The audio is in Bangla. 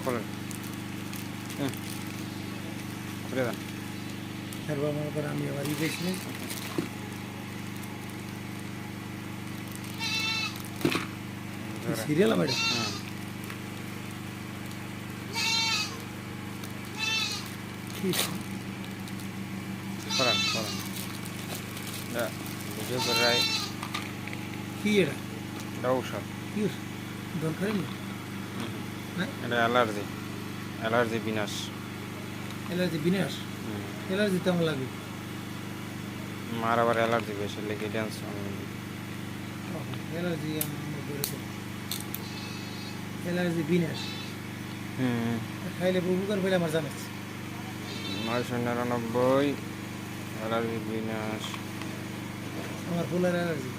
বলেন করে দেন। তারপর মনে করেন আমি আবার গেছিলাম সিরিয়াল আমার করেন করেন ভিডিও করে রায় কি এটা এটা ঔষধ। কি দরকারই নেই না এটা অ্যালার্জি, অ্যালার্জি বিনাশ। অ্যালার্জি বিনাশ অ্যালার্জি তো আমার লাগে মার আবার অ্যালার্জি বেশি লেগে ড্যান্স অ্যালার্জি আমার অ্যালার্জি বিনাশ খাইলে উপকার পেলে আমার জানাচ্ছে 999 অ্যালার্জি বিনাশ। আমার ফুলের অ্যালার্জি